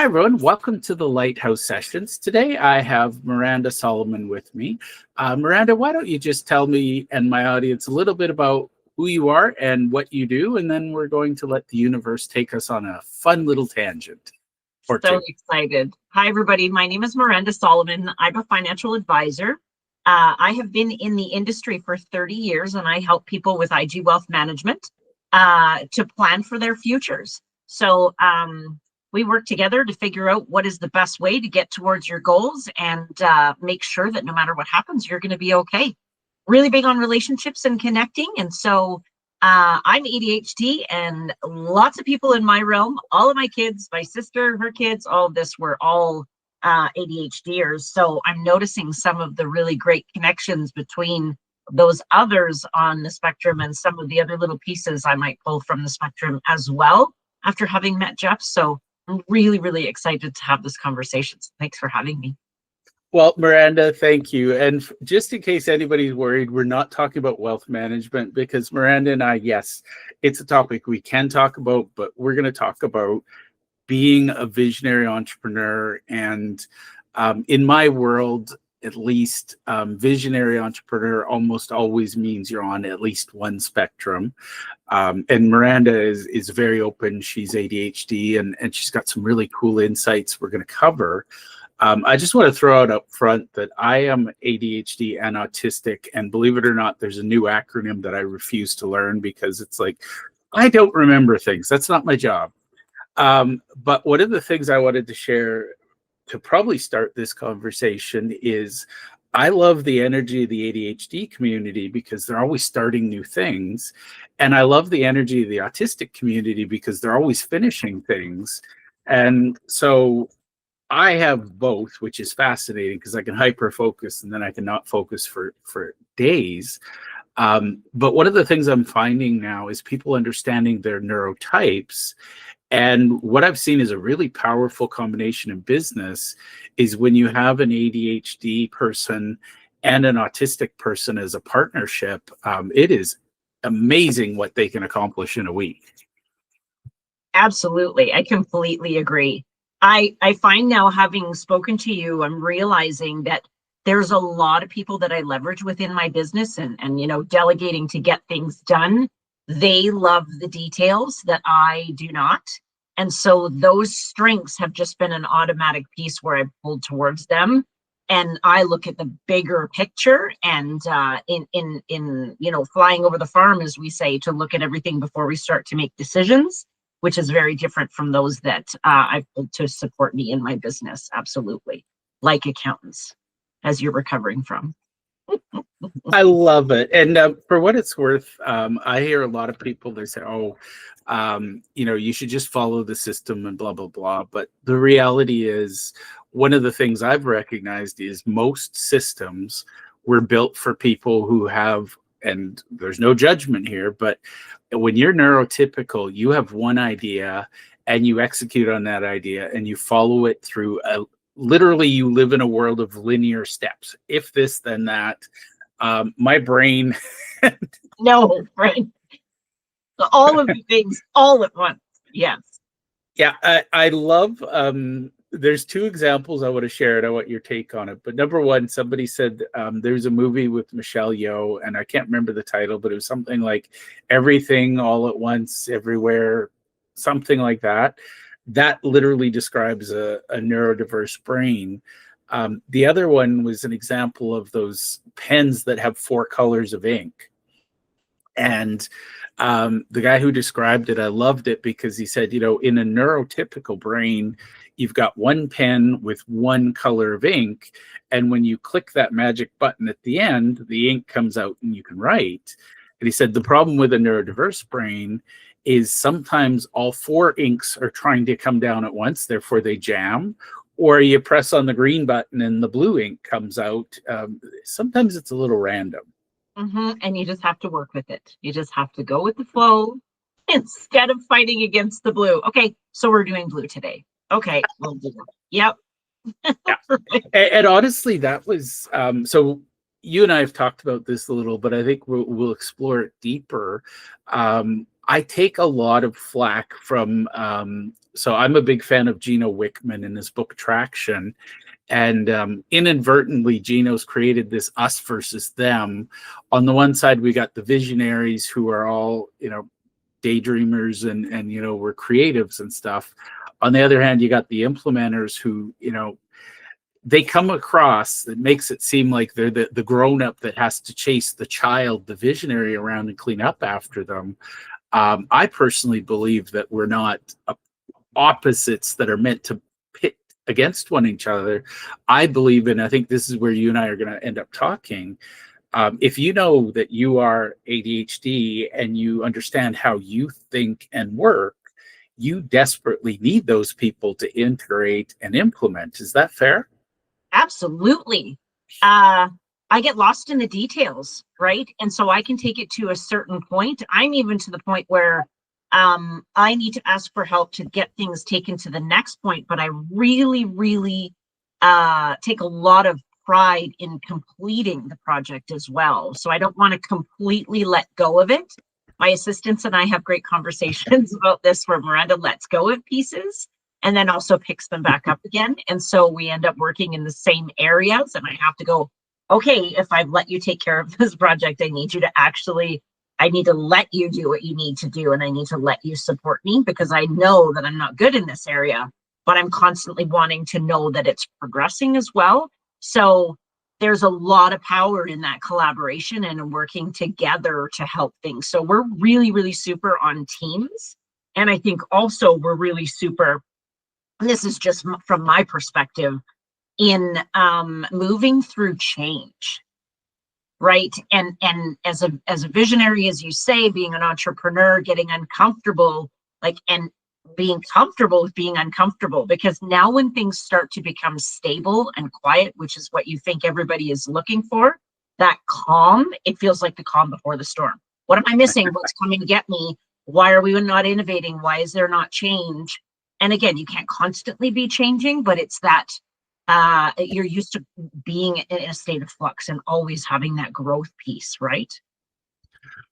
Hi, everyone. Welcome to the Lighthouse sessions. Today, I have Miranda Solomon with me. Miranda, why don't you just tell me and my audience a little bit about who you are and what you do, and then we're going to let the universe take us on a fun little tangent or So two. excited. Hi, everybody. My name is Miranda Solomon. I'm a financial advisor. I have been in the industry for 30 years, and I help people with IG wealth management to plan for their futures. So we work together to figure out what is the best way to get towards your goals and make sure that no matter what happens, you're going to be okay. Really big on relationships and connecting. And so I'm ADHD, and lots of people in my realm, all of my kids, my sister, her kids, all of this, were all ADHDers. So I'm noticing some of the really great connections between those others on the spectrum and some of the other little pieces I might pull from the spectrum as well after having met Jeff. So I'm really, really excited to have this conversation. So thanks for having me. Well, Miranda, thank you. And just in case anybody's worried, we're not talking about wealth management because Miranda and I, yes, it's a topic we can talk about, but we're going to talk about being a visionary entrepreneur. And in my world, at least, visionary entrepreneur almost always means you're on at least one spectrum. And Miranda is very open. She's ADHD, and she's got some really cool insights we're going to cover. I just want to throw out up front that I am ADHD and autistic, and believe it or not, there's a new acronym that I refuse to learn because it's like, I don't remember things. That's not my job. But one of the things I wanted to share to probably start this conversation is I love the energy of the ADHD community because they're always starting new things. And I love the energy of the autistic community because they're always finishing things. And so I have both, which is fascinating because I can hyper focus and then I can not focus for days. But one of the things I'm finding now is people understanding their neurotypes. And what I've seen is a really powerful combination in business is when you have an ADHD person and an autistic person as a partnership, it is amazing what they can accomplish in a week. Absolutely. I completely agree. I find now, having spoken to you, I'm realizing that there's a lot of people that I leverage within my business and delegating to get things done. They love the details that I do not. And so those strengths have just been an automatic piece where I pulled towards them. And I look at the bigger picture and in flying over the farm, as we say, to look at everything before we start to make decisions, which is very different from those that I've pulled to support me in my business. Absolutely. Like accountants, as you're recovering from. I love it. And for what it's worth, I hear a lot of people, they say, oh, you should just follow the system and blah, blah, blah. But the reality is, one of the things I've recognized is most systems were built for people who have, and there's no judgment here, but when you're neurotypical, you have one idea and you execute on that idea and you follow it through literally you live in a world of linear steps. If this, then that. My brain. No, right. All of the things all at once. Yes. Yeah, I love, there's two examples I want to share and I want your take on it. But number one, somebody said there's a movie with Michelle Yeoh, and I can't remember the title, but it was something like Everything All at Once, Everywhere, something like that. That literally describes a neurodiverse brain. The other one was an example of those pens that have 4 colors of ink. And the guy who described it, I loved it because he said, in a neurotypical brain, you've got one pen with one color of ink. And when you click that magic button at the end, the ink comes out and you can write. And he said, the problem with a neurodiverse brain is sometimes all 4 inks are trying to come down at once, therefore they jam. Or you press on the green button and the blue ink comes out. Sometimes it's a little random. Mm-hmm. And you just have to work with it. You just have to go with the flow instead of fighting against the blue. Okay, so we're doing blue today. Okay, we'll do it. Yep. Yeah. And honestly, that was so you and I have talked about this a little, but I think we'll explore it deeper. I take a lot of flack from, so I'm a big fan of Gino Wickman in his book Traction. And inadvertently, Gino's created this us versus them. On the one side, we got the visionaries who are all, daydreamers and we're creatives and stuff. On the other hand, you got the implementers who, they come across, it makes it seem like they're the grown-up that has to chase the child, the visionary, around and clean up after them. I personally believe that we're not opposites that are meant to pit against one each other. I believe, and I think this is where you and I are going to end up talking. If you know that you are ADHD and you understand how you think and work, you desperately need those people to integrate and implement. Is that fair? Absolutely. I get lost in the details, right? And so I can take it to a certain point. I'm even to the point where I need to ask for help to get things taken to the next point. But I really, really take a lot of pride in completing the project as well. So I don't want to completely let go of it. My assistants and I have great conversations about this, where Miranda lets go of pieces and then also picks them back up again. And so we end up working in the same areas, and I have to go, okay, if I've let you take care of this project, I need to let you do what you need to do, and I need to let you support me, because I know that I'm not good in this area, but I'm constantly wanting to know that it's progressing as well. So there's a lot of power in that collaboration and working together to help things. So we're really, really super on teams. And I think also we're really super, and this is just from my perspective, in moving through change, right? And as a visionary, as you say, being an entrepreneur, getting uncomfortable, and being comfortable with being uncomfortable, because now when things start to become stable and quiet, which is what you think everybody is looking for, that calm, it feels like the calm before the storm. What am I missing? What's coming to get me? Why are we not innovating? Why is there not change? And again, you can't constantly be changing, but it's that you're used to being in a state of flux and always having that growth piece, right?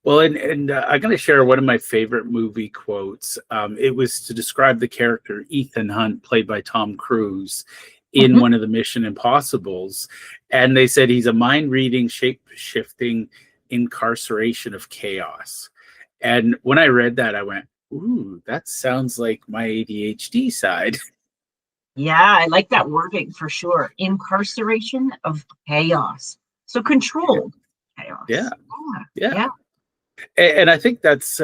Well, and I'm going to share one of my favorite movie quotes. It was to describe the character Ethan Hunt, played by Tom Cruise, in one of the Mission Impossibles. And they said he's a mind-reading, shape-shifting incarceration of chaos. And when I read that, I went, ooh, that sounds like my ADHD side. Yeah, I like that wording for sure. Incarceration of chaos. So controlled chaos. Yeah. And I think that's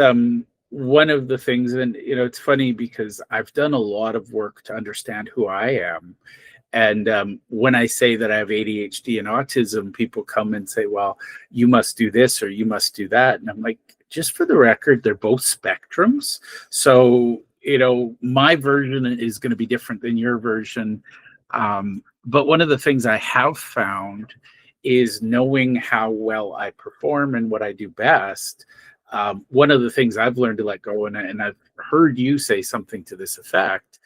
one of the things, and it's funny because I've done a lot of work to understand who I am. And when I say that I have ADHD and autism, people come and say, well, you must do this or you must do that. And I'm like, just for the record, they're both spectrums. So, my version is going to be different than your version. But one of the things I have found is knowing how well I perform and what I do best. One of the things I've learned to let go, and I've heard you say something to this effect,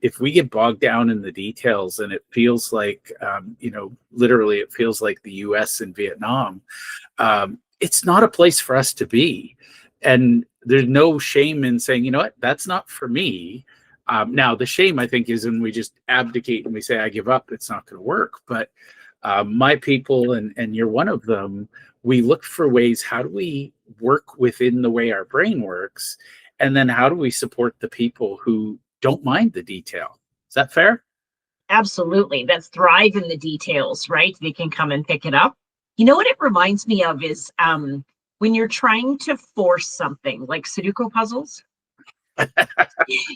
if we get bogged down in the details and it feels like, literally it feels like the US in Vietnam, it's not a place for us to be. And there's no shame in saying, you know what, that's not for me. Now, the shame, I think, is when we just abdicate and we say, I give up, it's not going to work. But my people, and you're one of them, we look for ways, how do we work within the way our brain works? And then how do we support the people who don't mind the detail? Is that fair? Absolutely. That's thrive in the details, right? They can come and pick it up. You know what it reminds me of is when you're trying to force something like Sudoku puzzles,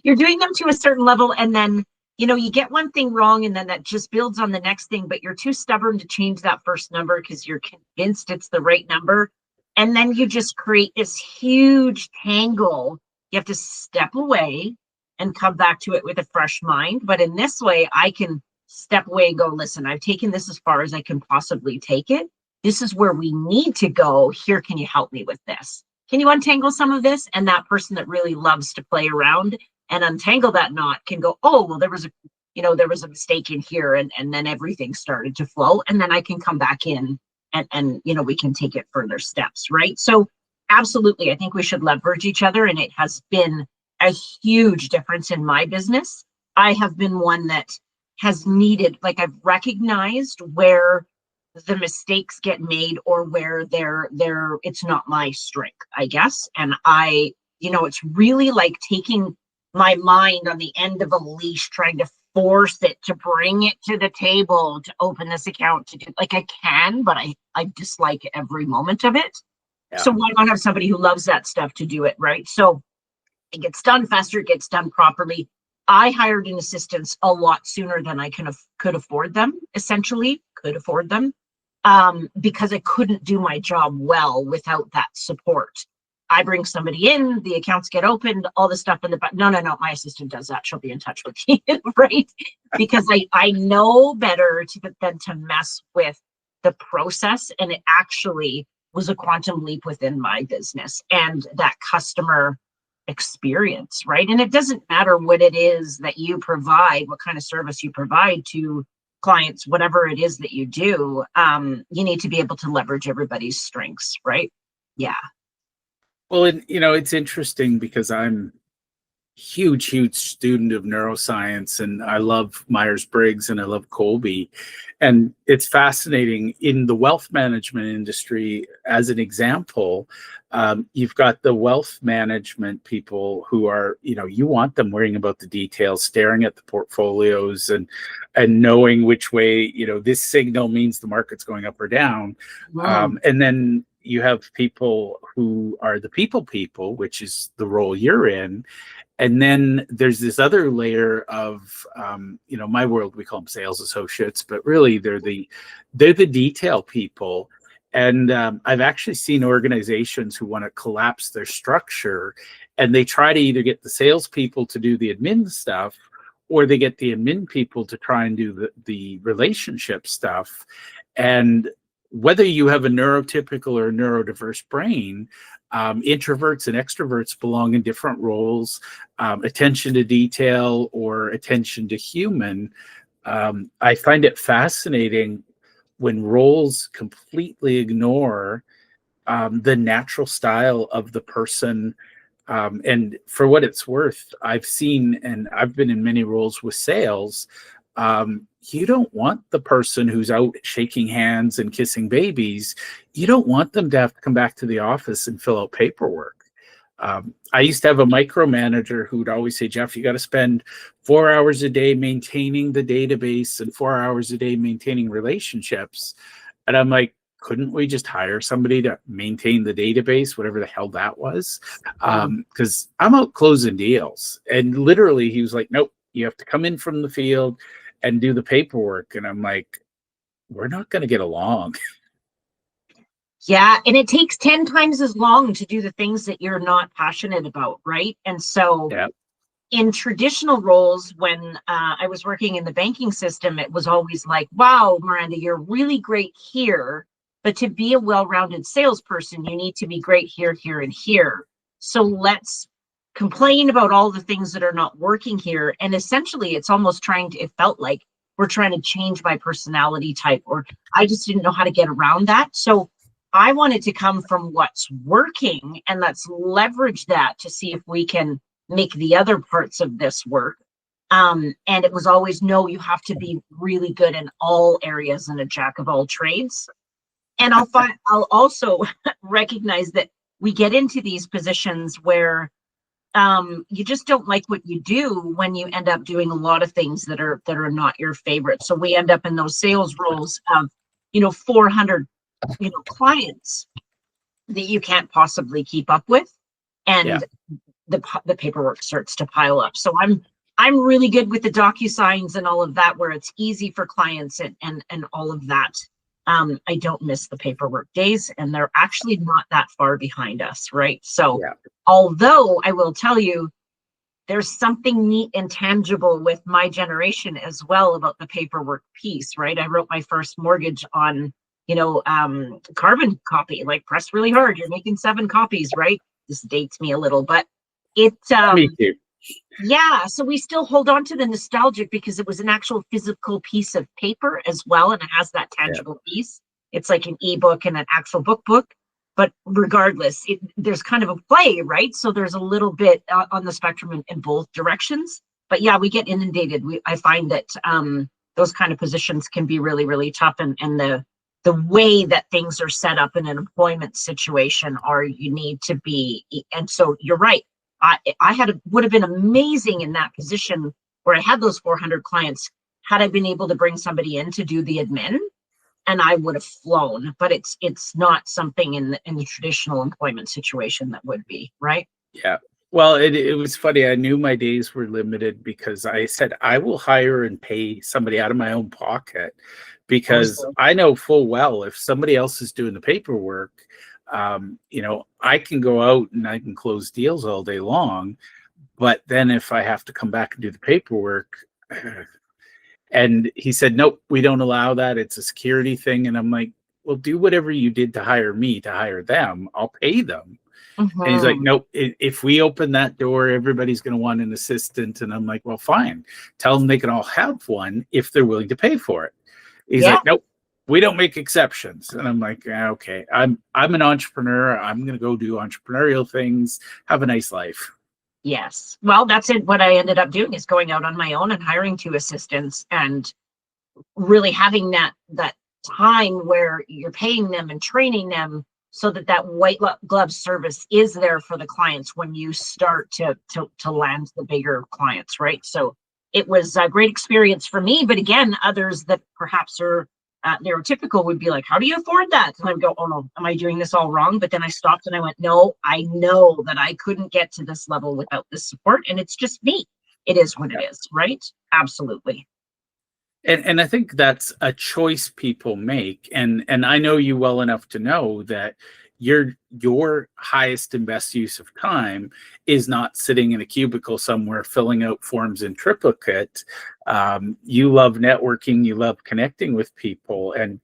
you're doing them to a certain level, and then you get one thing wrong, and then that just builds on the next thing, but you're too stubborn to change that first number because you're convinced it's the right number. And then you just create this huge tangle. You have to step away and come back to it with a fresh mind. But in this way, I can step away and go, listen, I've taken this as far as I can possibly take it. This is where we need to go. Here, can you help me with this? Can you untangle some of this? And that person that really loves to play around and untangle that knot can go, oh, well, there was a mistake in here. And then everything started to flow. And then I can come back in and we can take it further steps, right? So absolutely. I think we should leverage each other, and it has been a huge difference in my business. I have been one that has needed, like, I've recognized where the mistakes get made, or where it's not my strength, I guess. And it's really like taking my mind on the end of a leash, trying to force it to bring it to the table to open this account, to do, like, I can, but I dislike every moment of it. Yeah. So why not have somebody who loves that stuff to do it, right? So it gets done faster, it gets done properly. I hired an assistants a lot sooner than I could afford them, essentially, because I couldn't do my job well without that support. I bring somebody in, the accounts get opened, all the stuff in the back. No, my assistant does that. She'll be in touch with you, right? Because I know better than to mess with the process. And it actually was a quantum leap within my business and that customer experience, right? And it doesn't matter what it is that you provide, what kind of service you provide to clients, whatever it is that you do, you need to be able to leverage everybody's strengths, right? Yeah. Well, and it's interesting because I'm huge student of neuroscience, and I love Myers-Briggs and I love Colby. And it's fascinating in the wealth management industry. As an example, you've got the wealth management people who are, you want them worrying about the details, staring at the portfolios and knowing which way, this signal means the market's going up or down. Wow. And then you have people who are the people, which is the role you're in. And then there's this other layer of, my world, we call them sales associates, but really they're the detail people. And I've actually seen organizations who want to collapse their structure, and they try to either get the salespeople to do the admin stuff, or they get the admin people to try and do the relationship stuff. And whether you have a neurotypical or neurodiverse brain, introverts and extroverts belong in different roles. Attention to detail or attention to human. I find it fascinating when roles completely ignore the natural style of the person. And for what it's worth, I've seen, and I've been in many roles with sales, you don't want the person who's out shaking hands and kissing babies. You don't want them to have to come back to the office and fill out paperwork. I used to have a micromanager who'd always say, Jeff, you got to spend 4 hours a day maintaining the database and 4 hours a day maintaining relationships. And I'm like, couldn't we just hire somebody to maintain the database, whatever the hell that was? Because I'm out closing deals. And literally he was like, nope, you have to come in from the field and do the paperwork. And I'm like, we're not going to get along. Yeah. And it takes 10 times as long to do the things that you're not passionate about, right? And so in traditional roles, when I was working in the banking system, it was always like, wow, Miranda, you're really great here. But to be a well-rounded salesperson, you need to be great here, here, and here. So let's complain about all the things that are not working here. And essentially, it's almost it felt like we're trying to change my personality type, or I just didn't know how to get around that. So I wanted to come from what's working, and let's leverage that to see if we can make the other parts of this work. And it was always, no, you have to be really good in all areas and a jack of all trades. And I'll also recognize that we get into these positions where you just don't like what you do when you end up doing a lot of things that are not your favorite. So we end up in those sales roles of 400 clients that you can't possibly keep up with, and the paperwork starts to pile up. So I'm really good with the DocuSigns and all of that, where it's easy for clients and all of that. I don't miss the paperwork days, and they're actually not that far behind us, right? So although I will tell you, there's something neat and tangible with my generation as well about the paperwork piece, right? I wrote my first mortgage on, carbon copy, like press really hard. You're making 7 copies, right? This dates me a little, but it, Me too. yeah, so we still hold on to the nostalgic because it was an actual physical piece of paper as well, and it has that tangible piece. It's like an ebook and an actual book. but regardless, there's kind of a play, right? So there's a little bit on the spectrum in both directions. But yeah, we get inundated. I find that those kind of positions can be really, really tough, and the way that things are set up in an employment situation are you need to be. And so you're right. I would have been amazing in that position where I had those 400 clients had I been able to bring somebody in to do the admin, and I would have flown. But it's not something in the traditional employment situation that would be, right? Yeah. Well, it was funny. I knew my days were limited because I said I will hire and pay somebody out of my own pocket, because I know full well if somebody else is doing the paperwork, I can go out and I can close deals all day long. But then if I have to come back and do the paperwork, and he said, nope, we don't allow that. It's a security thing. And I'm like, well, do whatever you did to hire me to hire them. I'll pay them. Mm-hmm. And he's like, nope, if we open that door, everybody's going to want an assistant. And I'm like, well, fine. Tell them they can all have one if they're willing to pay for it. He's like, nope, we don't make exceptions. And I'm like, okay, I'm an entrepreneur. I'm going to go do entrepreneurial things. Have a nice life. Yes. Well, that's it. What I ended up doing is going out on my own and hiring 2 assistants, and really having that time where you're paying them and training them so that white glove service is there for the clients when you start to land the bigger clients, right? So it was a great experience for me. But again, others that perhaps are neurotypical would be like, how do you afford that? And I would go, oh no, am I doing this all wrong? But then I stopped and I went, no, I know that I couldn't get to this level without this support. And it's just me. It is what it is, right? Absolutely. And I think that's a choice people make. And I know you well enough to know that your highest and best use of time is not sitting in a cubicle somewhere filling out forms in triplicate. You love networking, you love connecting with people. And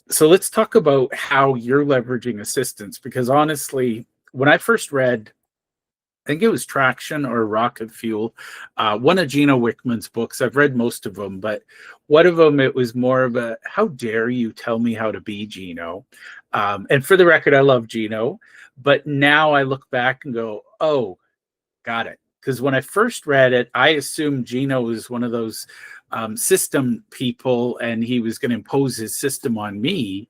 so let's talk about how you're leveraging assistance, because honestly, when I first read, I think it was Traction or Rocket Fuel, one of Gino Wickman's books. I've read most of them, but one of them, it was more of a, how dare you tell me how to be, Gino? And for the record, I love Gino, but now I look back and go, oh, got it. Because when I first read it, I assumed Gino was one of those system people and he was going to impose his system on me.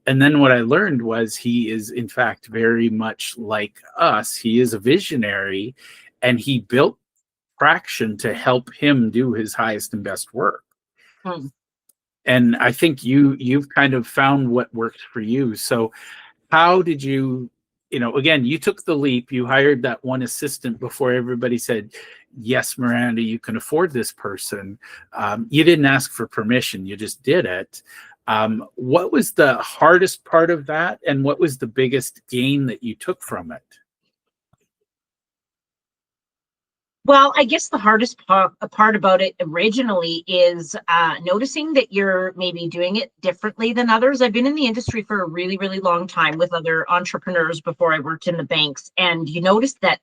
And then what I learned was he is, in fact, very much like us. He is a visionary, and he built Traction to help him do his highest and best work. And I think you've kind of found what works for you. So how did you, again, you took the leap. You hired that one assistant before everybody said, yes, Miranda, you can afford this person. You didn't ask for permission. You just did it. What was the hardest part of that, and what was the biggest gain that you took from it? Well, I guess the hardest part about it originally is noticing that you're maybe doing it differently than others. I've been in the industry for a really, really long time with other entrepreneurs before I worked in the banks. And you notice that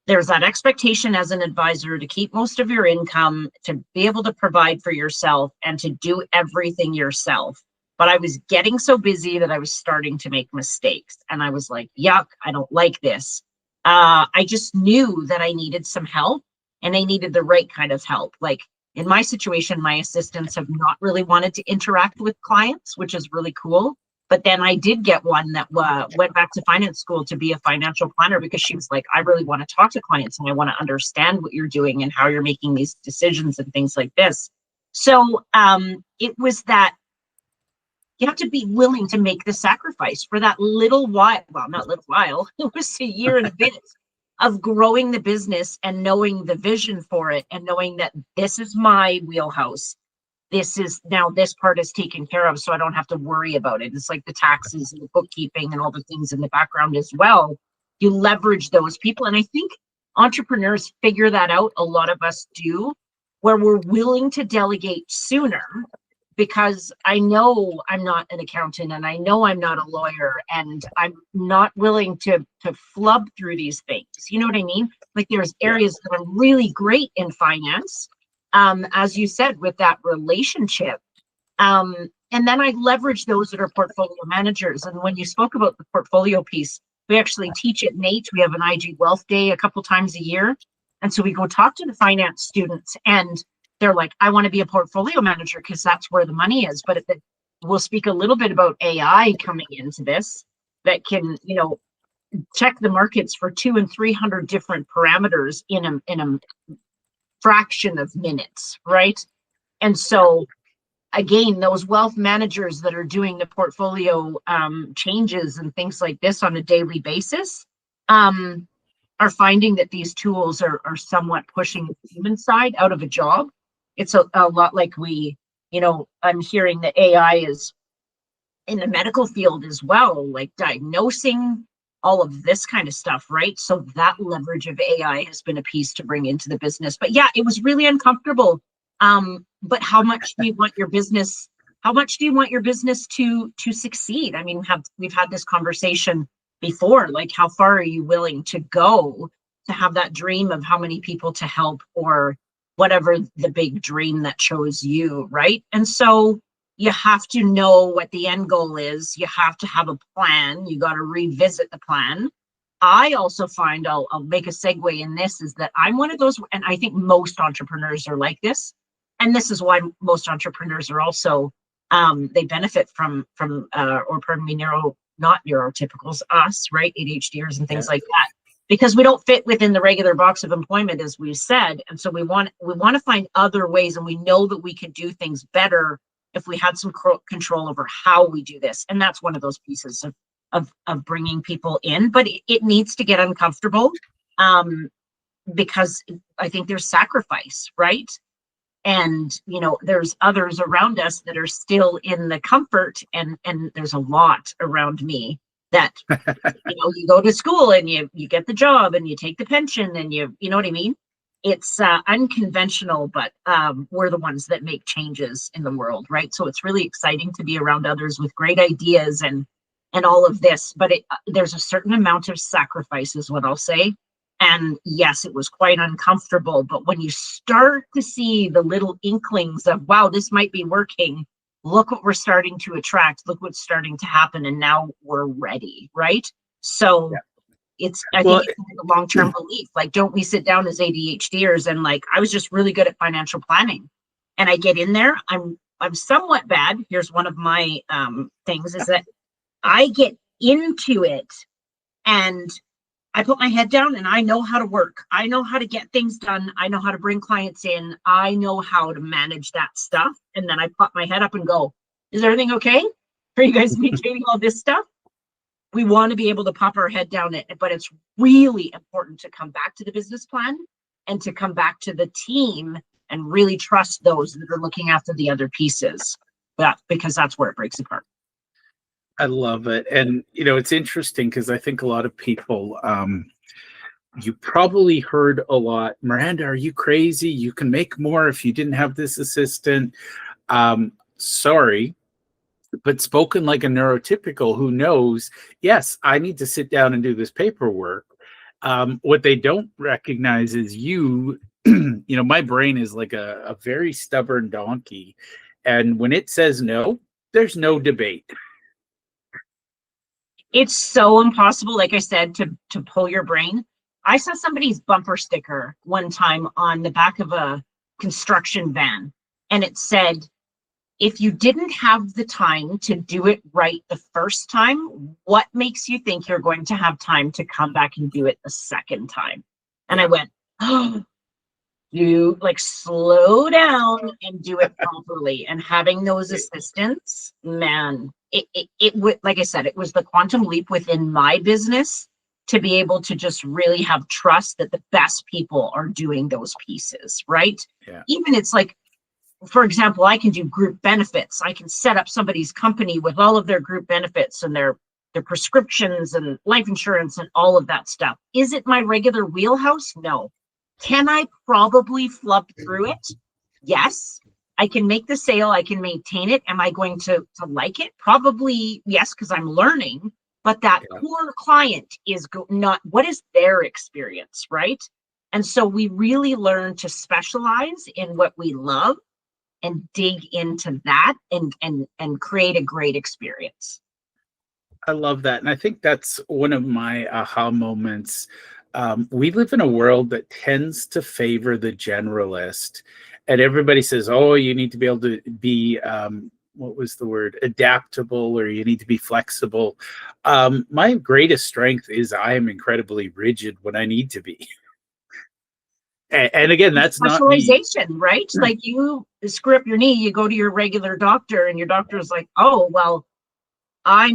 there's that expectation as an advisor to keep most of your income, to be able to provide for yourself, and to do everything yourself. But I was getting so busy that I was starting to make mistakes. And I was like, yuck, I don't like this. I just knew that I needed some help, and I needed the right kind of help. Like in my situation, my assistants have not really wanted to interact with clients, which is really cool. But then I did get one that went back to finance school to be a financial planner, because she was like, I really want to talk to clients and I want to understand what you're doing and how you're making these decisions and things like this. So it was that you have to be willing to make the sacrifice for that little while. Well, not little while. It was a year and a bit of growing the business and knowing the vision for it, and knowing that this is my wheelhouse. This part is taken care of, so I don't have to worry about it. It's like the taxes and the bookkeeping and all the things in the background as well. You leverage those people. And I think entrepreneurs figure that out. A lot of us do, where we're willing to delegate sooner, because I know I'm not an accountant, and I know I'm not a lawyer, and I'm not willing to flub through these things. You know what I mean? Like there's areas that I'm really great in finance. As you said, with that relationship, And then I leverage those that are portfolio managers. And when you spoke about the portfolio piece, we actually teach at NATE. We have an IG Wealth Day a couple times a year. And so we go talk to the finance students and they're like, I want to be a portfolio manager because that's where the money is. But we'll speak a little bit about AI coming into this that can, check the markets for 200 and 300 different parameters in a fraction of minutes, right? And so again, those wealth managers that are doing the portfolio changes and things like this on a daily basis are finding that these tools are somewhat pushing the human side out of a job. It's a lot like I'm hearing that AI is in the medical field as well, like diagnosing, all of this kind of stuff, right? So that leverage of AI has been a piece to bring into the business. But yeah, it was really uncomfortable. But how much do you want your business? How much do you want your business to succeed? I mean, we've had this conversation before, like how far are you willing to go to have that dream of how many people to help or whatever the big dream that chose you, right? And so you have to know what the end goal is. You have to have a plan. You got to revisit the plan. I also find, I'll make a segue in this, is that I'm one of those, and I think most entrepreneurs are like this. And this is why most entrepreneurs are also, they benefit from not neurotypicals, us, right? ADHDers and things like that, because we don't fit within the regular box of employment, as we said. And so we want to find other ways, and we know that we could do things better if we had some control over how we do this. And that's one of those pieces of bringing people in, but it needs to get uncomfortable because I think there's sacrifice, right? And, there's others around us that are still in the comfort, and there's a lot around me that, you go to school and you get the job and you take the pension and you know what I mean? It's unconventional, but we're the ones that make changes in the world, right? So it's really exciting to be around others with great ideas and all of this, but there's a certain amount of sacrifice is what I'll say. And yes, it was quite uncomfortable, but when you start to see the little inklings of, wow, this might be working, look what we're starting to attract, look what's starting to happen, and now we're ready, right? So I think it's a long-term belief. Like, don't we sit down as ADHDers and like, I was just really good at financial planning, and I get in there, I'm somewhat bad. Here's one of my things is that I get into it and I put my head down and I know how to work. I know how to get things done. I know how to bring clients in. I know how to manage that stuff. And then I pop my head up and go, is everything okay? Are you guys maintaining all this stuff? We want to be able to pop our head down, but it's really important to come back to the business plan and to come back to the team and really trust those that are looking after the other pieces, because that's where it breaks apart. I love it. And, it's interesting because I think a lot of people, you probably heard a lot, Miranda, are you crazy? You can make more if you didn't have this assistant. Sorry, but spoken like a neurotypical who knows, yes, I need to sit down and do this paperwork. What they don't recognize is my brain is like a very stubborn donkey. And when it says no, there's no debate. It's so impossible, like I said, to pull your brain. I saw somebody's bumper sticker one time on the back of a construction van, and it said, if you didn't have the time to do it right the first time, what makes you think you're going to have time to come back and do it the second time? And I went, oh, you slow down and do it properly. And having those assistants, man, it would, like I said, it was the quantum leap within my business to be able to just really have trust that the best people are doing those pieces, right? Yeah. Even it's like, for example, I can do group benefits. I can set up somebody's company with all of their group benefits and their prescriptions and life insurance and all of that stuff. Is it my regular wheelhouse? No. Can I probably flub through it? Yes. I can make the sale. I can maintain it. Am I going to like it? Probably yes, because I'm learning. But that poor client is not, what is their experience, right? And so we really learn to specialize in what we love and dig into that and create a great experience. I love that. And I think that's one of my aha moments. We live in a world that tends to favor the generalist. And everybody says, oh, you need to be able to be, what was the word, adaptable, or you need to be flexible. My greatest strength is I am incredibly rigid when I need to be. And again, that's not me. Specialization, right? Like you screw up your knee, you go to your regular doctor, and your doctor is like, oh, well, I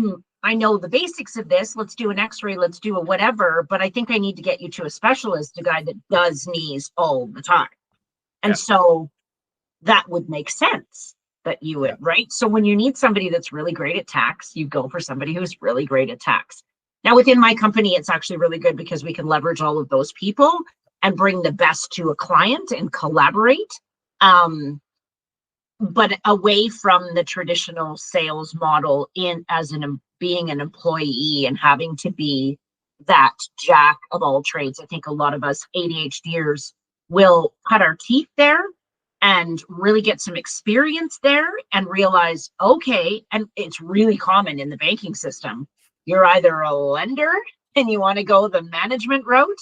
know the basics of this. Let's do an x-ray, let's do a whatever, but I think I need to get you to a specialist, a guy that does knees all the time. And so that would make sense that you would, right? So when you need somebody that's really great at tax, you go for somebody who's really great at tax. Now within my company, it's actually really good because we can leverage all of those people and bring the best to a client and collaborate. But away from the traditional sales model being an employee and having to be that jack of all trades. I think a lot of us ADHDers will cut our teeth there and really get some experience there and realize, okay, and it's really common in the banking system. You're either a lender and you want to go the management route,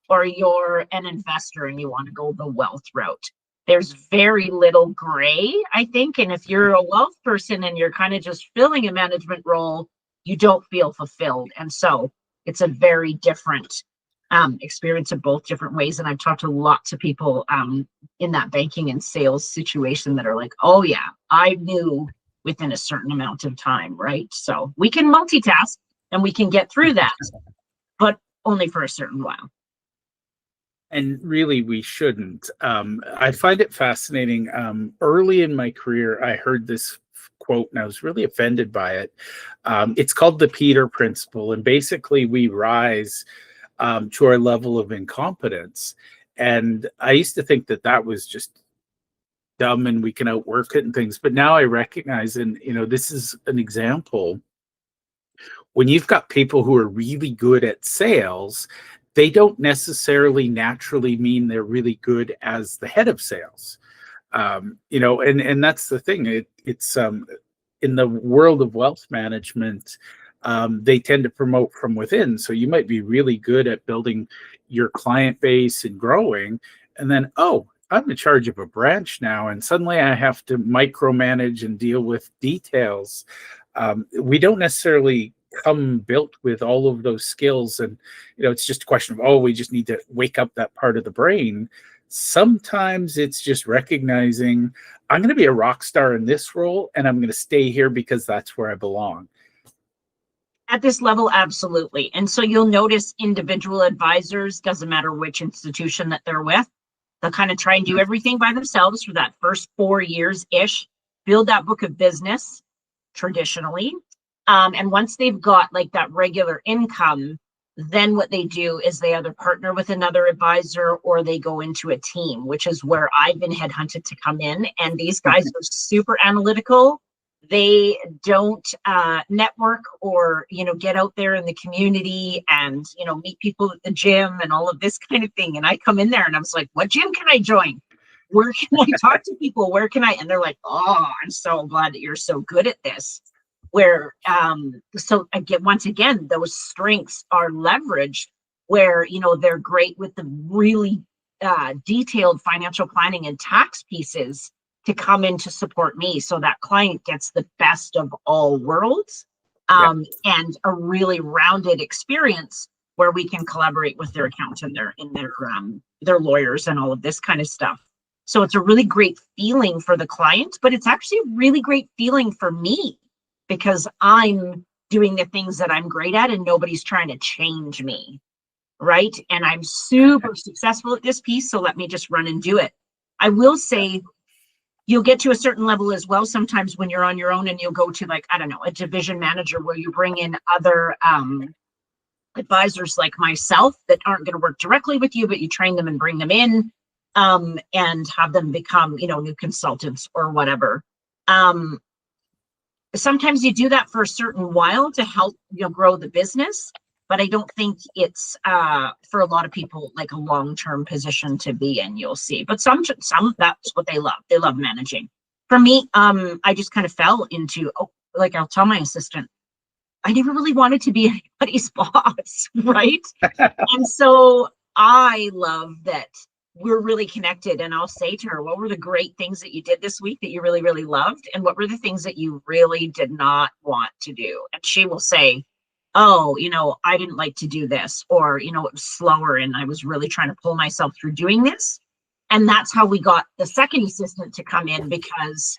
or you're an investor and you want to go the wealth route. There's very little gray, I think. And if you're a wealth person and you're kind of just filling a management role, you don't feel fulfilled. And so it's a very different experience of both different ways. And I've talked to lots of people in that banking and sales situation that are like, oh yeah, I knew within a certain amount of time, right? So we can multitask and we can get through that, but only for a certain while. And really, we shouldn't. I find it fascinating. Early in my career, I heard this quote and I was really offended by it. It's called the Peter Principle. And basically, we rise to our level of incompetence. And I used to think that that was just dumb and we can outwork it and things. But now I recognize, and this is an example. When you've got people who are really good at sales, they don't necessarily naturally mean they're really good as the head of sales. And that's the thing. It's in the world of wealth management, they tend to promote from within. So you might be really good at building your client base and growing, and then, oh, I'm in charge of a branch now, and suddenly I have to micromanage and deal with details. We don't necessarily come built with all of those skills, and it's just a question of, oh, we just need to wake up that part of the brain. Sometimes it's just recognizing I'm going to be a rock star in this role and I'm going to stay here because that's where I belong. At this level, absolutely. And so you'll notice individual advisors, doesn't matter which institution that they're with, they'll kind of try and do everything by themselves for that first 4 years-ish, build that book of business traditionally. And once they've got like that regular income, then what they do is they either partner with another advisor or they go into a team, which is where I've been headhunted to come in. And these guys are super analytical. They don't network or, get out there in the community and, meet people at the gym and all of this kind of thing. And I come in there and I was like, what gym can I join? Where can I talk to people? Where can I? And they're like, oh, I'm so glad that you're so good at this. Where so again, once again, those strengths are leveraged where they're great with the really detailed financial planning and tax pieces to come in to support me, so that client gets the best of all worlds and a really rounded experience where we can collaborate with their accountant and their lawyers and all of this kind of stuff. So it's a really great feeling for the client, but it's actually a really great feeling for me, because I'm doing the things that I'm great at and nobody's trying to change me, right? And I'm super successful at this piece, so let me just run and do it. I will say you'll get to a certain level as well sometimes when you're on your own and you'll go to a division manager where you bring in other advisors like myself that aren't going to work directly with you, but you train them and bring them in and have them become, new consultants or whatever. Sometimes you do that for a certain while to help grow the business, but I don't think it's for a lot of people like a long-term position to be in. You'll see, but some that's what they love. They love managing. For me, I just kind of fell into, like I'll tell my assistant, I never really wanted to be anybody's boss, right? And so I love that we're really connected. And I'll say to her, what were the great things that you did this week that you really, really loved? And what were the things that you really did not want to do? And she will say, oh, I didn't like to do this, or, it was slower and I was really trying to pull myself through doing this. And that's how we got the second assistant to come in, because,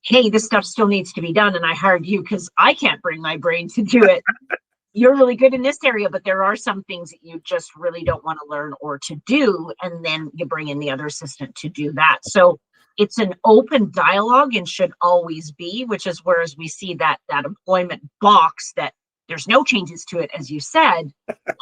hey, this stuff still needs to be done. And I hired you because I can't bring my brain to do it. You're really good in this area, but there are some things that you just really don't want to learn or to do. And then you bring in the other assistant to do that. So it's an open dialogue and should always be, which is whereas we see that employment box that there's no changes to it, as you said.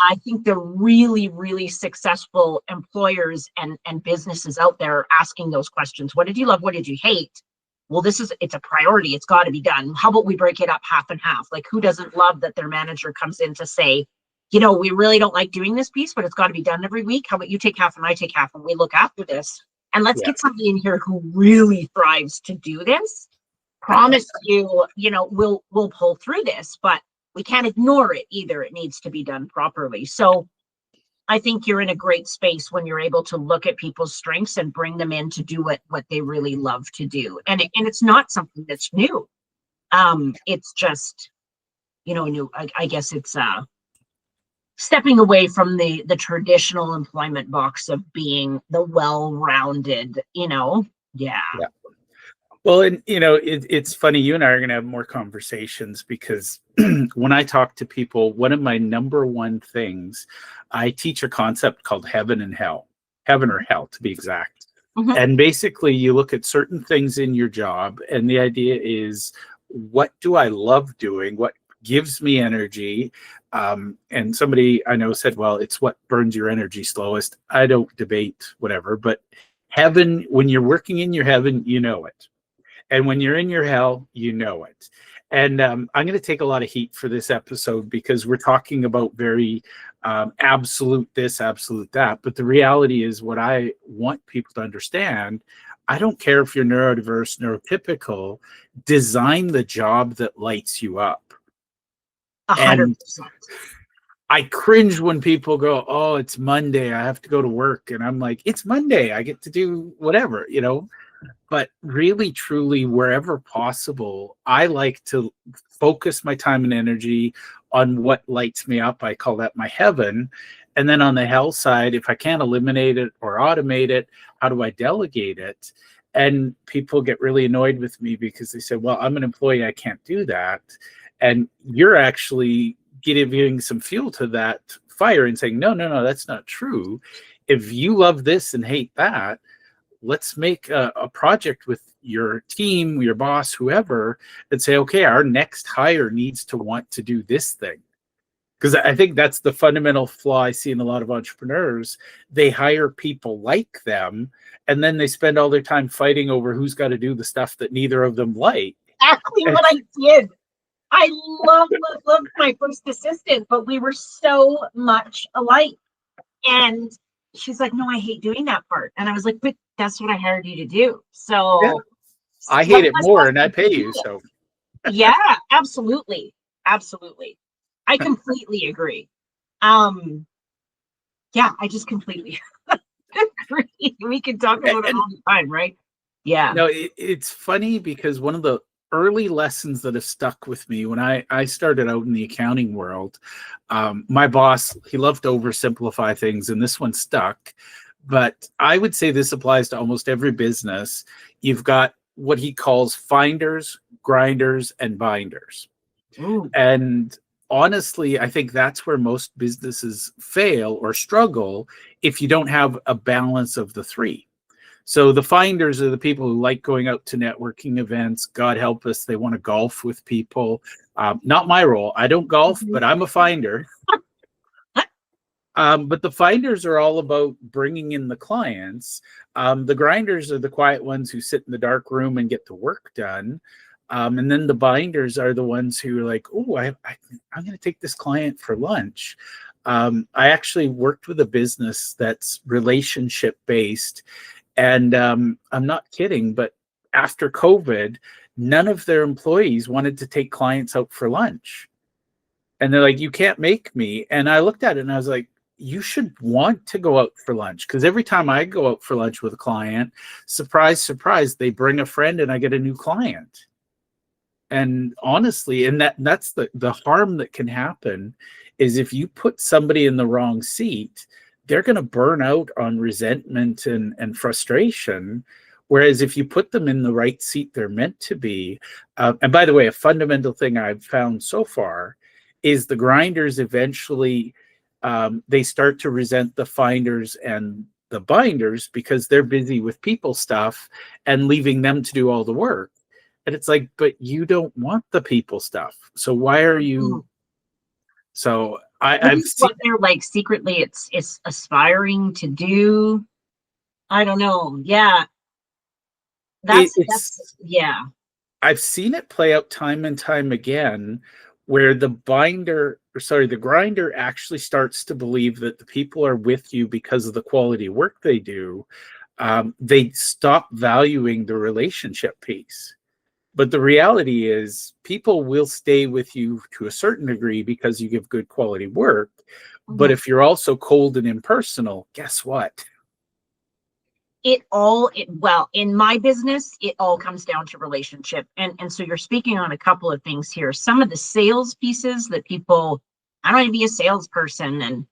I think the really, really successful employers and businesses out there are asking those questions. What did you love? What did you hate? Well, it's a priority. It's got to be done. How about we break it up half and half? Like, who doesn't love that their manager comes in to say, we really don't like doing this piece, but it's got to be done every week. How about you take half and I take half and we look after this? And let's get somebody in here who really thrives to do this. Promise you, we'll pull through this, but we can't ignore it either. It needs to be done properly. So I think you're in a great space when you're able to look at people's strengths and bring them in to do what they really love to do. And it's not something that's new. It's just, new. I guess it's stepping away from the traditional employment box of being the well-rounded, Yeah. Well, and it's funny, you and I are going to have more conversations, because when I talk to people, one of my number one things, I teach a concept called heaven and hell, heaven or hell to be exact. Mm-hmm. And basically you look at certain things in your job, and the idea is, what do I love doing? What gives me energy? And somebody I know said, well, it's what burns your energy slowest. I don't debate whatever, but heaven, when you're working in your heaven, you know it. And when you're in your hell, you know it. And I'm going to take a lot of heat for this episode, because we're talking about very absolute this, absolute that. But the reality is, what I want people to understand, I don't care if you're neurodiverse, neurotypical, design the job that lights you up. 100%. I cringe when people go, oh, it's Monday, I have to go to work. And I'm like, it's Monday, I get to do whatever, But really, truly, wherever possible, I like to focus my time and energy on what lights me up. I call that my heaven. And then on the hell side, if I can't eliminate it or automate it, how do I delegate it? And people get really annoyed with me because they say, well, I'm an employee, I can't do that. And you're actually giving some fuel to that fire and saying, no, that's not true. If you love this and hate that, let's make a project with your team, your boss, whoever, and say, okay, our next hire needs to want to do this thing. Because I think that's the fundamental flaw I see in a lot of entrepreneurs. They hire people like them, and then they spend all their time fighting over who's got to do the stuff that neither of them like. Exactly what I did. I loved my first assistant, but we were so much alike. And she's like, no, I hate doing that part. And I was like, but that's what I hired you to do. So yeah. I hate it more and I pay you. So yeah, absolutely. I completely agree. Yeah, I just completely agree. We can talk about it all the time, right? Yeah. No, it's funny because one of the early lessons that have stuck with me when I started out in the accounting world, my boss, he loved to oversimplify things, and this one stuck. But I would say this applies to almost every business. You've got what he calls finders, grinders, and binders. Ooh. And honestly, I think that's where most businesses fail or struggle if you don't have a balance of the three. So the finders are the people who like going out to networking events. God help us, they want to golf with people. Not my role. I don't golf, but I'm a finder. But the finders are all about bringing in the clients. The grinders are the quiet ones who sit in the dark room and get the work done. And then the binders are the ones who are like, oh, I'm going to take this client for lunch. I actually worked with a business that's relationship based. And I'm not kidding, but after COVID, none of their employees wanted to take clients out for lunch. And they're like, you can't make me. And I looked at it and I was like, you should want to go out for lunch, because every time I go out for lunch with a client, surprise, surprise, they bring a friend and I get a new client. And honestly, and that's the harm that can happen is if you put somebody in the wrong seat, they're going to burn out on resentment and frustration. Whereas if you put them in the right seat they're meant to be, and by the way, a fundamental thing I've found so far is the grinders eventually, they start to resent the finders and the binders because they're busy with people stuff and leaving them to do all the work. And it's like, but you don't want the people stuff. So why are you? So I've seen what they're like secretly it's aspiring to do. I don't know. Yeah. That's yeah. I've seen it play out time and time again where the grinder actually starts to believe that the people are with you because of the quality work they do. They stop valuing the relationship piece. But the reality is people will stay with you to a certain degree because you give good quality work. But if you're also cold and impersonal, guess what? Well, in my business, it all comes down to relationship. And so you're speaking on a couple of things here. Some of the sales pieces that people, I don't want to be a salesperson. And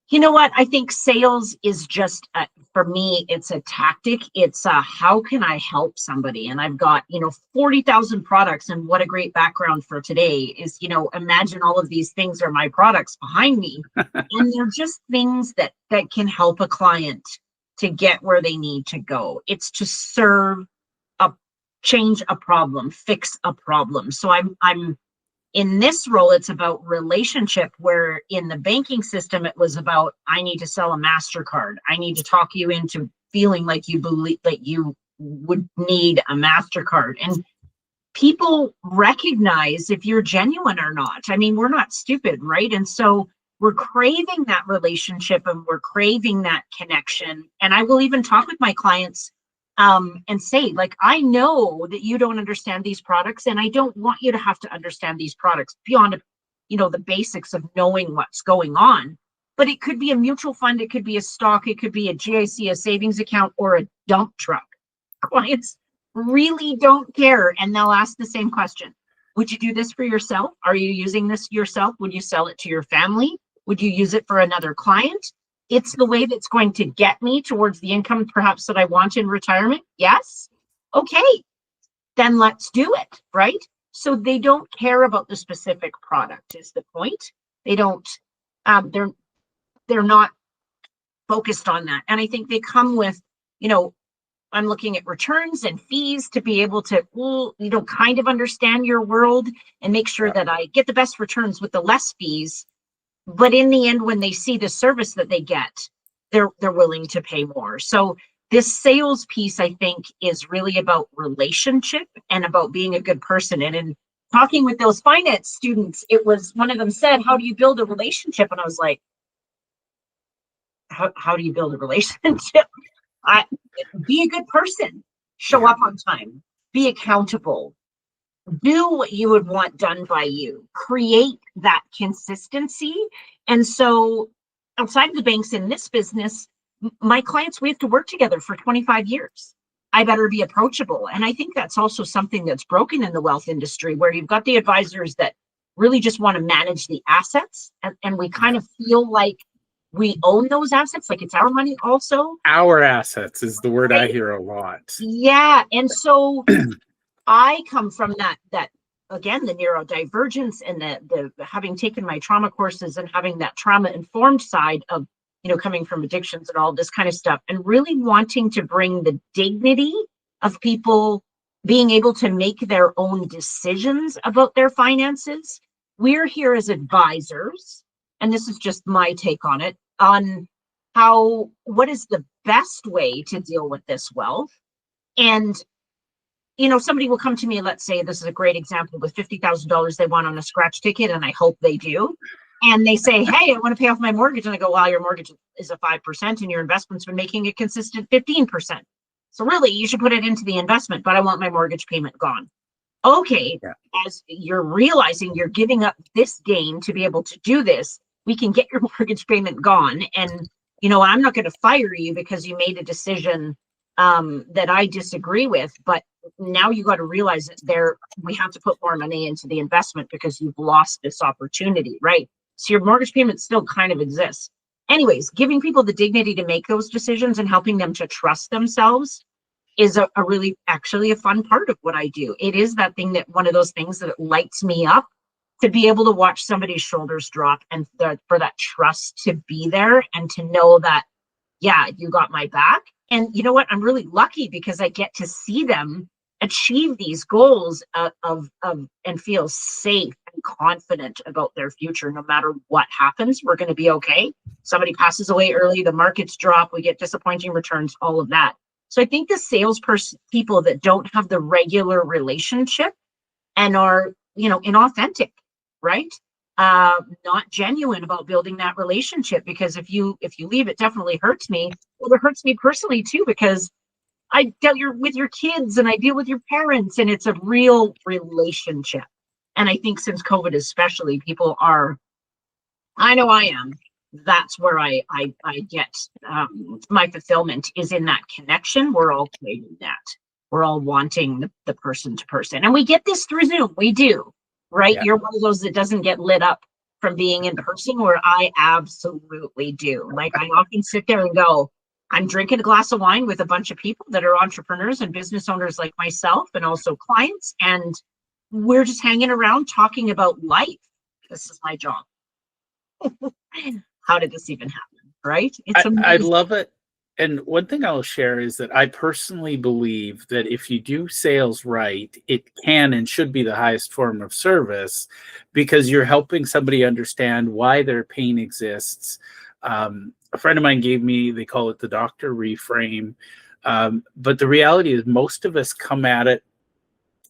you know what? I think sales is just, for me, it's a tactic. It's how can I help somebody? And I've got, 40,000 products. And what a great background for today is, imagine all of these things are my products behind me. And they're just things that can help a client to get where they need to go. It's to change a problem, fix a problem. So I'm in this role, it's about relationship, where in the banking system, it was about, I need to sell a MasterCard. I need to talk you into feeling like you believe that you would need a MasterCard. And people recognize if you're genuine or not. I mean, we're not stupid, right? And so we're craving that relationship and we're craving that connection. And I will even talk with my clients and say, like, I know that you don't understand these products, and I don't want you to have to understand these products beyond, the basics of knowing what's going on. But it could be a mutual fund, it could be a stock, it could be a GIC, a savings account, or a dump truck. Clients really don't care, and they'll ask the same question. Would you do this for yourself? Are you using this yourself? Would you sell it to your family? Would you use it for another client? It's the way that's going to get me towards the income perhaps that I want in retirement. Yes. Okay. Then let's do it. Right. So they don't care about the specific product is the point. They don't, they're not focused on that. And I think they come with, I'm looking at returns and fees to be able to, kind of understand your world and make sure that I get the best returns with the less fees. But in the end, when they see the service that they get, they're willing to pay more. So this sales piece, I think, is really about relationship and about being a good person. And in talking with those finance students, it was one of them said, how do you build a relationship? And I was like, how do you build a relationship? Be a good person, show up on time, be accountable, do what you would want done by you, create that consistency. And so outside of the banks in this business, my clients, we have to work together for 25 years. I better be approachable. And I think that's also something that's broken in the wealth industry, where you've got the advisors that really just want to manage the assets. And we kind of feel like we own those assets, like it's our money also. Our assets is the word I hear a lot. Yeah. And so I come from that again, the neurodivergence and the having taken my trauma courses and having that trauma informed side of, coming from addictions and all this kind of stuff, and really wanting to bring the dignity of people being able to make their own decisions about their finances. We're here as advisors, and this is just my take on it, on what is the best way to deal with this wealth. And somebody will come to me, let's say this is a great example, with $50,000 they want on a scratch ticket, and I hope they do. And they say, hey, I want to pay off my mortgage. And I go, well, your mortgage is a 5% and your investment's been making a consistent 15%. So really, you should put it into the investment, but I want my mortgage payment gone. Okay, Yeah. as you're realizing you're giving up this gain to be able to do this, we can get your mortgage payment gone. And, I'm not going to fire you because you made a decision that I disagree with, but now you got to realize that we have to put more money into the investment because you've lost this opportunity, right? So your mortgage payment still kind of exists. Anyways, giving people the dignity to make those decisions and helping them to trust themselves is a really actually a fun part of what I do. It is that thing that one of those things that lights me up to be able to watch somebody's shoulders drop and for that trust to be there and to know that, yeah, you got my back. And you know what? I'm really lucky because I get to see them achieve these goals and feel safe and confident about their future. No matter what happens, we're going to be okay. Somebody passes away early, the markets drop, we get disappointing returns, all of that. So I think the salesperson, people that don't have the regular relationship and are, inauthentic, right? Not genuine about building that relationship, because if you leave, it definitely hurts me. Well, it hurts me personally too, because I dealt with your kids and I deal with your parents, and it's a real relationship. And I think since COVID, especially, people are, I know I am, that's where I get my fulfillment is in that connection. We're all creating that. We're all wanting the person to person. And we get this through Zoom. We do, right? Yeah. You're one of those that doesn't get lit up from being in person, where I absolutely do. Like, I often sit there and go, I'm drinking a glass of wine with a bunch of people that are entrepreneurs and business owners like myself, and also clients. And we're just hanging around talking about life. This is my job. How did this even happen? Right? It's amazing. I love it. And one thing I'll share is that I personally believe that if you do sales right, it can and should be the highest form of service, because you're helping somebody understand why their pain exists. A friend of mine gave me, they call it the doctor reframe. But the reality is most of us come at it,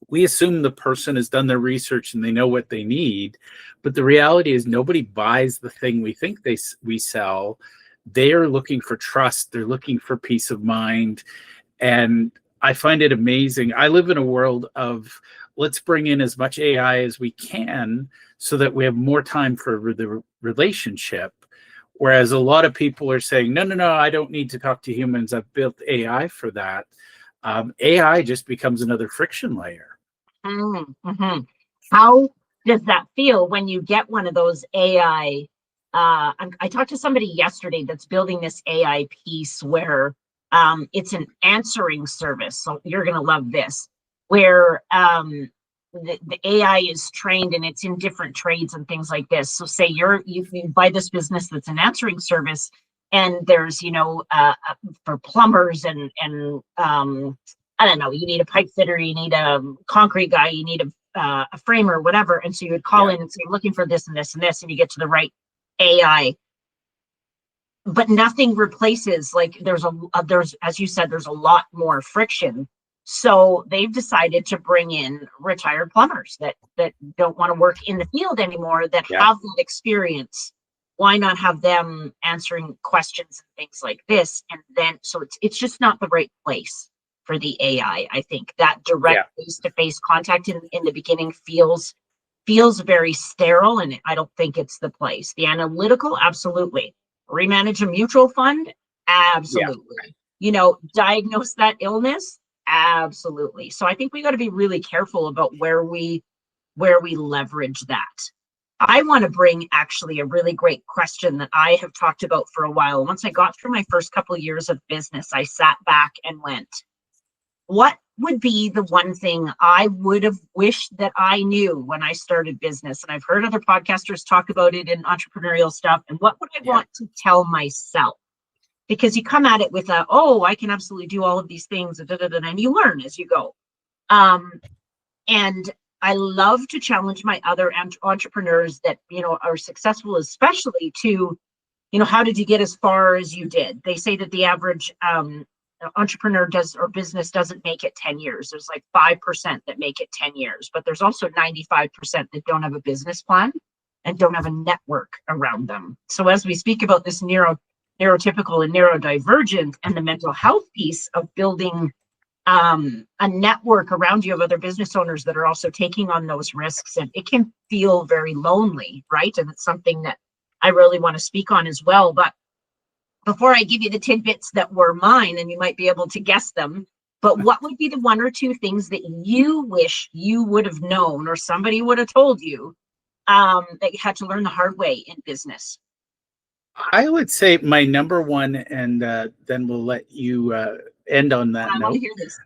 we assume the person has done their research and they know what they need. But the reality is nobody buys the thing we think we sell. They are looking for trust. They're looking for peace of mind. And I find it amazing. I live in a world of, let's bring in as much AI as we can so that we have more time for the relationship. Whereas a lot of people are saying, no, I don't need to talk to humans. I've built AI for that. AI just becomes another friction layer. Mm-hmm. How does that feel when you get one of those AI? I talked to somebody yesterday that's building this AI piece where it's an answering service. So you're going to love this, where the AI is trained and it's in different trades and things like this. So say you buy this business that's an answering service, and there's, for plumbers and I don't know, you need a pipe fitter, you need a concrete guy, you need a framer, whatever. And so you would call in and say, I'm looking for this and this and this, and you get to the right AI. But nothing replaces, like there's, as you said, there's a lot more friction. So they've decided to bring in retired plumbers that don't want to work in the field anymore, that have that experience. Why not have them answering questions and things like this? And then, so it's just not the right place for the AI. I think that direct face-to-face contact in the beginning feels very sterile, and I don't think it's the place. The analytical, absolutely. Remanage a mutual fund, absolutely. Diagnose that illness, absolutely. So I think we got to be really careful about where we leverage that. I want to bring actually a really great question that I have talked about for a while. Once I got through my first couple of years of business, I sat back and went, what would be the one thing I would have wished that I knew when I started business? And I've heard other podcasters talk about it in entrepreneurial stuff. And what would I want to tell myself? Because you come at it with I can absolutely do all of these things, and you learn as you go. And I love to challenge my other entrepreneurs that, are successful, especially to, how did you get as far as you did? They say that the average entrepreneur business doesn't make it 10 years. There's like 5% that make it 10 years, but there's also 95% that don't have a business plan and don't have a network around them. So as we speak about this neurotypical and neurodivergent, and the mental health piece of building a network around you of other business owners that are also taking on those risks. And it can feel very lonely, right? And it's something that I really want to speak on as well. But before I give you the tidbits that were mine, and you might be able to guess them, but what would be the one or two things that you wish you would have known or somebody would have told you that you had to learn the hard way in business? I would say my number one, and then we'll let you end on that I want note. to hear this.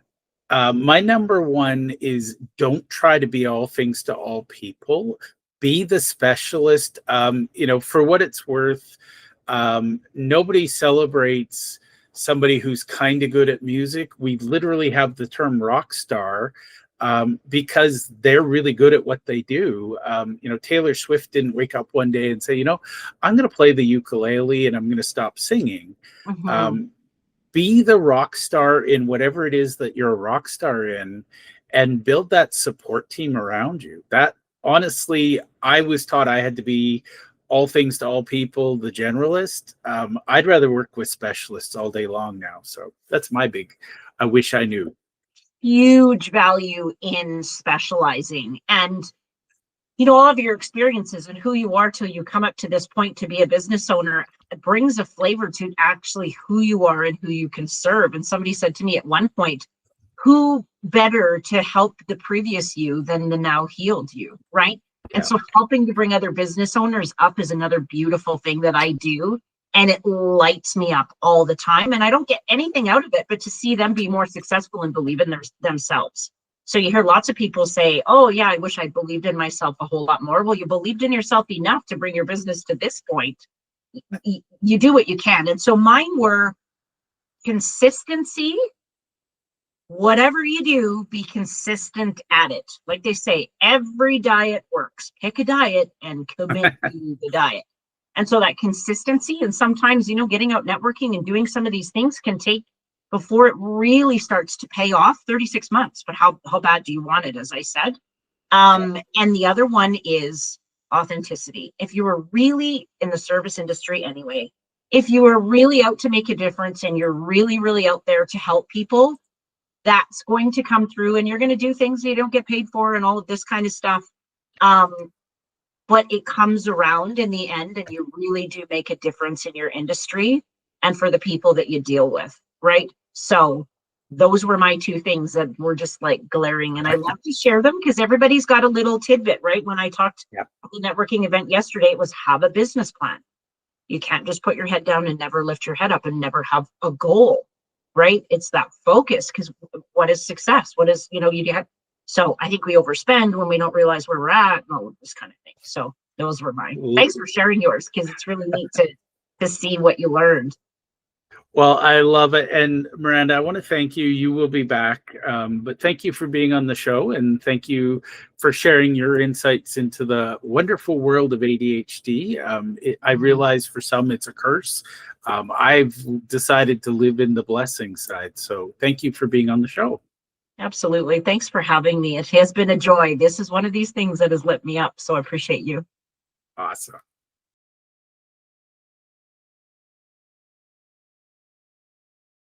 My number one is don't try to be all things to all people. Be the specialist. For what it's worth, nobody celebrates somebody who's kind of good at music. We literally have the term rock star because they're really good at what they do. Taylor Swift didn't wake up one day and say, I'm going to play the ukulele and I'm going to stop singing. Mm-hmm. Be the rock star in whatever it is that you're a rock star in, and build that support team around you. That, honestly, I was taught I had to be all things to all people, the generalist. I'd rather work with specialists all day long now. So that's my big, I wish I knew. Huge value in specializing. And all of your experiences and who you are till you come up to this point to be a business owner, it brings a flavor to actually who you are and who you can serve. And somebody said to me at one point, who better to help the previous you than the now healed you, right? Yeah. And so helping to bring other business owners up is another beautiful thing that I do. And it lights me up all the time. And I don't get anything out of it, but to see them be more successful and believe in themselves. So you hear lots of people say, oh, yeah, I wish I believed in myself a whole lot more. Well, you believed in yourself enough to bring your business to this point. You do what you can. And so mine were consistency. Whatever you do, be consistent at it. Like they say, every diet works. Pick a diet and commit to the diet. And so that consistency, and sometimes, getting out networking and doing some of these things can take, before it really starts to pay off, 36 months. But how bad do you want it, as I said? And the other one is authenticity. If you are really in the service industry anyway, if you are really out to make a difference and you're really, really out there to help people, that's going to come through, and you're going to do things you don't get paid for and all of this kind of stuff. But it comes around in the end, and you really do make a difference in your industry and for the people that you deal with, right? So those were my two things that were just like glaring, and I love to share them because everybody's got a little tidbit, right? When I talked at the networking event yesterday, it was have a business plan. You can't just put your head down and never lift your head up and never have a goal, right? It's that focus, because what is success? What is, you have. So I think we overspend when we don't realize where we're at and all of this kind of thing. So those were mine. Thanks for sharing yours, because it's really neat to see what you learned. Well, I love it. And Miranda, I want to thank you. You will be back. But thank you for being on the show. And thank you for sharing your insights into the wonderful world of ADHD. I realize for some it's a curse. I've decided to live in the blessing side. So thank you for being on the show. Absolutely. Thanks for having me. It has been a joy. This is one of these things that has lit me up. So I appreciate you. Awesome.